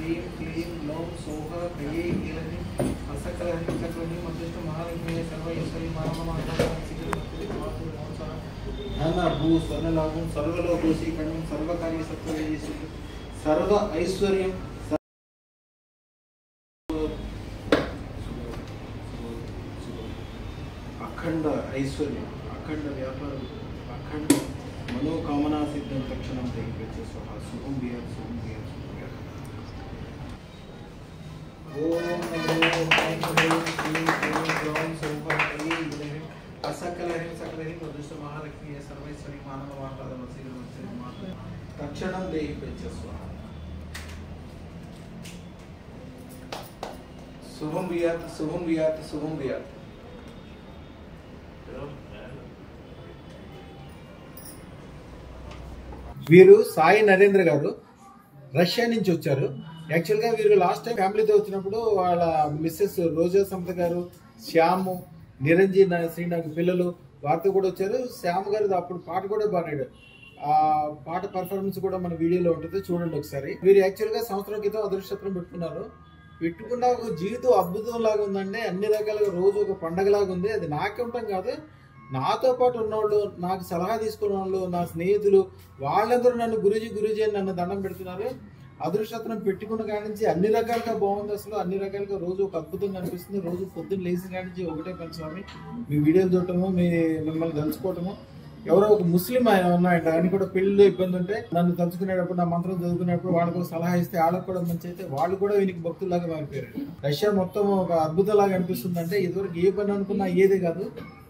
ह्रीं क्लीं ग्लौं सौः ह्रीं ईलहीं असकलहरीं सकलहीं मध्यस्थ महालक्ष्मी सर्वैश्वर्य धन भू स्वर्णलाभं सर्वलोकोसीकरणं सर्वकार्यसत्त्ववेदीषु सर्व ऐश्वर्यं अखंड ऐश्वर्य अखंड व्यापार अखंड मनोकामना सिद्धं तक्षणं देहि स्वाहा शुभं भूयात् शुभं भूयात् ओम नमो ह्रीं क्लीं ग्लौं सौः ह्रीं ईलहीं असकलहरीं सकलहीं मधुष्ट महालक्ष्मी सर्वैश्वर्य मानववाहनं तक्षणं देहि स्वाहा शुभं भूयात् शुभं भूयात् शुभं भूयात् వీరు సాయి నరేంద్ర గారు రష్యా నుంచి వచ్చారు. యాక్చువల్గా వీరు లాస్ట్ టైం ఫ్యామిలీతో వచ్చినప్పుడు వాళ్ళ మిస్సెస్ రోజా సమత గారు, శ్యాము, నిరంజన్, శ్రీనాథ్ పిల్లలు వారితో కూడా వచ్చారు. శ్యామ్ గారు అప్పుడు పాట కూడా పాడాడు. ఆ పాట పర్ఫార్మెన్స్ కూడా మన వీడియోలో ఉంటుంది, చూడండి ఒకసారి. వీరు యాక్చువల్గా సంవత్సరం క్రితం అదృష్టం పెట్టుకున్న ఒక జీవితం అద్భుతం లాగా ఉందండి. అన్ని రకాలుగా రోజు ఒక పండగలాగా ఉంది. అది నాకే ఉంటాం కాదు, నాతో పాటు ఉన్నవాళ్ళు, నాకు సలహా తీసుకున్న వాళ్ళు, నా స్నేహితులు, వాళ్ళందరూ నన్ను గురూజీ అని నన్ను దండం పెడుతున్నారు. అదృష్టం పెట్టుకున్న కాడి నుంచి అన్ని రకాలుగా బాగుంది. అసలు అన్ని రకాలుగా రోజు ఒక అద్భుతంగా అనిపిస్తుంది. రోజు పొద్దున్న లేచిన కాడి నుంచి ఒకటే పని స్వామి, మీ వీడియోలు చూడటము, మిమ్మల్ని తలుచుకోవటము. ఎవరో ఒక ముస్లిం ఆయన ఉన్నాయంట, ఆయన కూడా పెళ్లిలో ఇబ్బంది ఉంటే నన్ను తలుచుకునేటప్పుడు, నా మంత్రం చదువుకునేటప్పుడు వాళ్ళకు సలహా ఇస్తే వాళ్ళకు కూడా మంచి అయితే వాళ్ళు కూడా వీనికి భక్తుల్లాగా మారిపోయారు. రష్యా మొత్తం ఒక అద్భుతంలాగా అనిపిస్తుంది. అంటే ఇదివరకు ఏ పని అనుకున్నా ఏదే కాదు,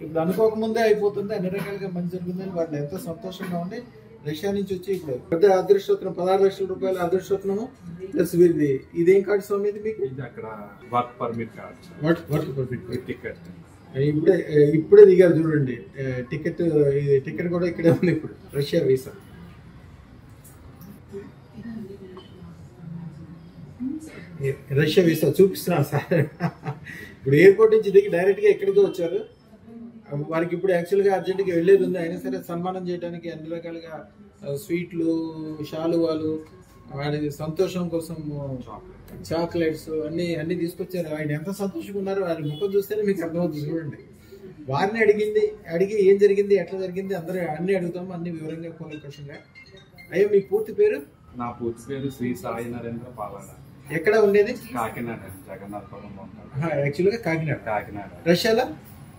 ఇప్పుడు అనుకోకముందే అయిపోతుంది. అన్ని రకాలుగా మంచి జరుగుతుందని వాళ్ళు ఎంతో సంతోషంగా ఉండి రష్యా నుంచి వచ్చి ఇప్పుడు పెద్ద అదృష్టోత్తరం 16 లక్షల రూపాయల అదృష్టోత్తరము ప్లస్ వీరిది. ఇదేం కార్డు స్వామి? ఇది మీకు అక్కడ work permit card, work permit ticket. ఇప్పుడే దిగారు చూడండి. టికెట్ కూడా ఇక్కడే ఉంది. ఇప్పుడు రష్యా వీసా. రష్యా వీసా చూపిస్తున్నారు సార్. ఇప్పుడు ఎయిర్పోర్ట్ నుంచి దిగి డైరెక్ట్ గా ఎక్కడికి వచ్చారు. వారికి ఇప్పుడు యాక్చువల్గా అర్జెంట్గా వెళ్ళేది ఉంది. అయినా సరే సన్మానం చేయడానికి అన్ని రకాలుగా స్వీట్లు, శాలువాలు, వాడి సంతోషం కోసం చాక్లెట్స్ అన్ని తీసుకొచ్చారు. ఆయన ఎంత సంతోషంగా ఉన్నారు, వారి ముఖం చూస్తేనే మీకు అర్థమవుతుంది. చూడండి, వారిని అడిగి ఏం జరిగింది, ఎట్లా జరిగింది, అందరూ అన్ని అడుగుతాము, అన్ని వివరంగా కూలంకషంగా. అయ్యో, మీ పూర్తి పేరు? నా పూర్తి పేరు శ్రీ సాయి నరేంద్ర పాలన. ఎక్కడ ఉండేది? కాకినాడ, జగన్నాథపురంలో. యాక్చువల్గా కాకినాడ.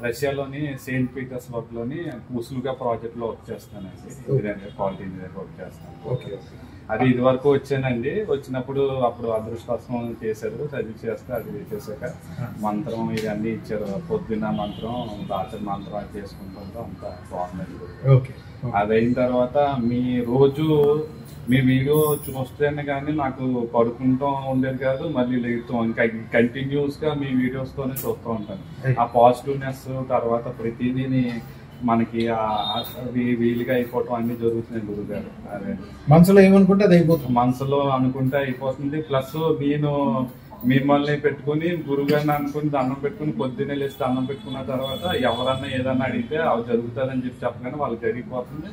రష్యాలోని సెయింట్ పీటర్స్బర్గ్ లోని ఉసులుగా ప్రాజెక్ట్ లో వర్క్ చేస్తానండి. క్వాలిటీ ఇంజనీర్ వర్క్ చేస్తాను. అది ఇది వరకు వచ్చానండి. వచ్చినప్పుడు అప్పుడు అదృష్టం చేశారు, చదివి చేస్తే అది చేశాక మంత్రం ఇవన్నీ ఇచ్చారు. పొద్దున్న మంత్రం, రాత్రి మంత్రం అది చేసుకుంటుంటే అంత బాగుందండి. అది అయిన తర్వాత మీ వీడియో చూస్తేనే కానీ నాకు పడుకుంటాం ఉండేది కాదు, మళ్ళీ లేడుతాం. ఇంకా కంటిన్యూస్ గా మీ వీడియోస్ తోనే చూస్తూ ఉంటాను. ఆ పాజిటివ్నెస్ తర్వాత ప్రతిదీని మనకి వీలుగా అయిపోవటం అన్ని జరుగుతున్నాయి గురుగారు. అదే మనసులో ఏమనుకుంటే అది అయిపోతుంది, మనసులో అనుకుంటే అయిపోతుంది. ప్లస్ నేను మిమ్మల్ని పెట్టుకుని గురుగారిని అనుకుని దండం పెట్టుకుని పొద్దున్నే లేచి దండం పెట్టుకున్న తర్వాత ఎవరన్నా ఏదన్నా అడిగితే అవి జరుగుతుందని చెప్పగానే వాళ్ళకి జరిగిపోతుంది.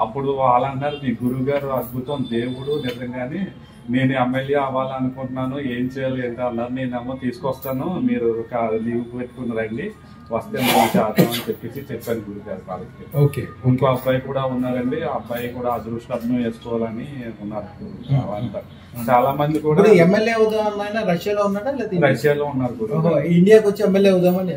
అప్పుడు వాళ్ళు అన్నారు, మీ గురువు గారు అద్భుతం, దేవుడు నిజంగానే. నేను ఎమ్మెల్యే అవ్వాలనుకుంటున్నాను, ఏం చేయాలి ఏంటి అన్నారు. నేనేమో తీసుకొస్తాను, మీరు లీవ్ పెట్టుకుని రండి, వస్తే మనం చేద్దాం అని చెప్పాను గురుగారు వాళ్ళకి. ఇంకో అబ్బాయి కూడా ఉన్నారండి, ఆ అబ్బాయి కూడా అదృష్టం వేసుకోవాలని ఉన్నారు. చాలా మంది కూడా ఎమ్మెల్యే అవుదామని రష్యాలో ఉన్నాడా, రష్యాలో ఉన్నారు. ఇండియాకి వచ్చి ఎమ్మెల్యే అవుదామని,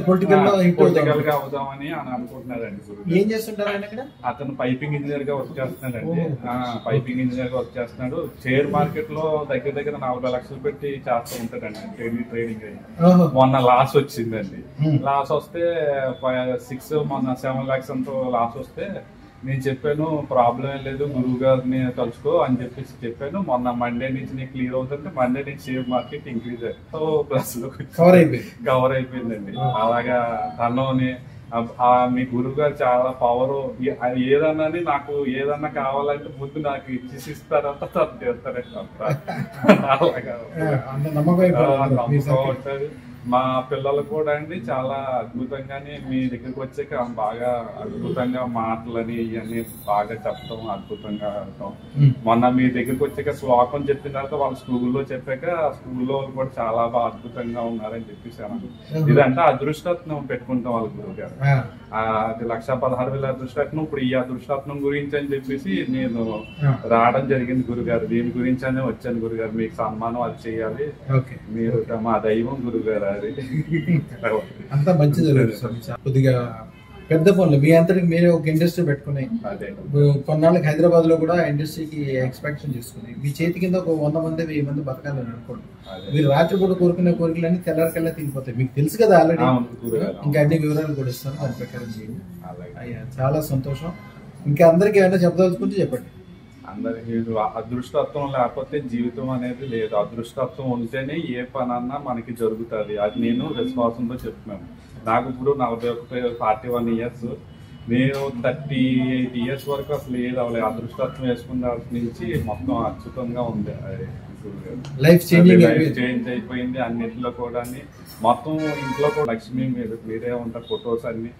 పొలిటికల్ గా అవుదామని అని అనుకుంటున్నారండి. ఏం చేస్తుంటారు ఆయన? అతను పైపింగ్ ఇంజనీర్ గా వర్క్ చేస్తున్నాడండి. పైపింగ్ ఇంజనీర్ గా వర్క్ చేస్తున్నాడు. షేర్ మార్కెట్ లో దగ్గర 40 లక్షలు పెట్టి చేస్తూ ఉంటాడండి, ట్రేడింగ్ అయ్యి. మొన్న లాస్ వచ్చిందండి. లాస్ వస్తే 7 lakhs అంతా లాస్ వస్తే నేను చెప్పాను, ప్రాబ్లం ఏం లేదు, గురువు గారిని కలుసుకో అని చెప్పాను. మొన్న మండే నుంచి నీకు క్లియర్ అవుతుంటే మండే నుంచి షేర్ మార్కెట్ ఇంక్రీజ్ అయ్యి ప్లస్ లో కవర్ అయిపోయిందండి. అలాగా తనలోని మీ గురువు గారు చాలా పవర్. ఏదన్నా నాకు ఏదన్నా కావాలంటే ముందు నాకు ఇచ్చిస్తారంతా తను చేస్తారండి. అలాగా నమ్మకం ఉంటుంది. మా పిల్లలు కూడా అండి చాలా అద్భుతంగానే మీ దగ్గరికి వచ్చాక బాగా అద్భుతంగా మాటలని ఇవన్నీ బాగా చెప్పడం, అద్భుతంగా ఆడటం. మొన్న మీ దగ్గరికి వచ్చాక శ్లోకం చెప్పిన తర్వాత వాళ్ళ స్కూల్లో చెప్పాక స్కూల్లో కూడా చాలా బాగా అద్భుతంగా ఉన్నారని చెప్పేసాను. ఇదంటే అదృష్టత్నం పెట్టుకుంటాం వాళ్ళ గురువు గారు. అది 1,16,000 అదృష్టత్నం. ఇప్పుడు ఈ అదృష్టత్నం గురించి అని చెప్పేసి నేను రావడం జరిగింది గురుగారు. దీని గురించి అనే వచ్చాను గురుగారు. మీకు సన్మానం అది చేయాలి, మీరు మా దైవం గురుగారు. అది అంతా మంచి జరుగుతుంది. కొద్దిగా పెద్ద పనులు మీ అంతటికి మీరే ఒక ఇండస్ట్రీ పెట్టుకుని కొన్నాళ్ళకి హైదరాబాద్ లో కూడా ఇండస్ట్రీకి ఎక్స్పెక్షన్ చేసుకుని మీ చేతి కింద ఒక 100 మంది 1000 మంది బతకాలని అనుకోండి. మీరు రాత్రిపూట కోరుకునే కోరికలన్నీ తెల్లారికల్లా తిరిగిపోతాయి. మీకు తెలుసు కదా ఆల్రెడీ. ఇంకా అన్ని వివరాలు కూడా ఇస్తాను, దాని ప్రకారం చేయండి. అయ్యా చాలా సంతోషం. ఇంకా అందరికి ఏమైనా చెప్పదలుచుకుంటే చెప్పండి. అందరికి అదృష్టత్వం లేకపోతే జీవితం అనేది లేదు. అదృష్టత్వం ఉంటేనే ఏ పనన్నా మనకి జరుగుతుంది. అది నేను విశ్వాసంతో చెప్తున్నాను. నాకు ఇప్పుడు 41 ఇయర్స్, నేను 38 ఇయర్స్ వరకు అసలు ఏది అవ్వలేదు. అదృష్టత్వం వేసుకున్న దాని నుంచి మొత్తం అద్భుతంగా ఉంది. లైఫ్ చేంజ్ అయిపోయింది అన్నింటిలో కూడా. మొత్తం ఇంట్లో కూడా లక్ష్మి మీరే ఉంటారు ఫొటోస్ అన్ని.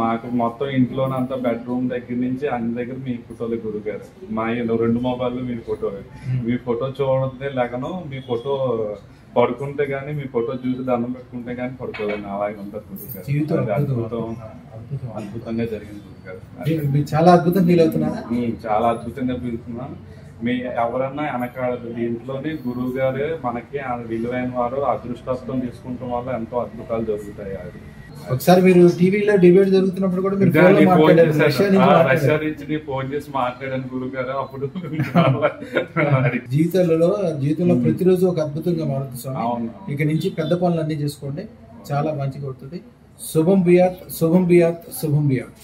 మాకు మొత్తం ఇంట్లోనంతా బెడ్రూమ్ దగ్గర నుంచి అన్ని దగ్గర మీ ఫోటోలు గురుగారు. మా 2 మొబైల్లో మీ ఫోటోలు. మీ ఫోటో చూడదే లేకను, మీ ఫోటో పడుకుంటే గానీ, మీ ఫోటో చూసి దండం పెట్టుకుంటే గానీ పడుకోలేను. అలాగే ఉంటుంది గురుగారు. అద్భుతంగా జరిగింది గురుగారు. చాలా అద్భుతం ఫీల్ అవుతున్నారా? చాలా అద్భుతంగా ఫీల్ అవుతున్నాను. మీ ఎవరన్నా వెనకాడదు. దీంట్లోనే గురువు గారే మనకి విలువైన వారు. అదృష్టత్వం తీసుకుంటాం వల్ల ఎంతో అద్భుతాలు జరుగుతాయి. అది ఒకసారి మీరు టీవీలో డిబేట్ జరుగుతున్నప్పుడు కూడా మీరు రష్యా నుంచి ఫోన్ చేసి మాట్లాడాను గురువు గారు. అప్పుడు జీవితంలో ప్రతిరోజు ఒక అద్భుతంగా మారుతుంది స్వామి. ఇక నుంచి పెద్ద పనులు అన్ని చేసుకోండి, చాలా మంచిగా అవుతుంది. శుభం బియాత్, శుభం బియాత్, శుభం బియాత్.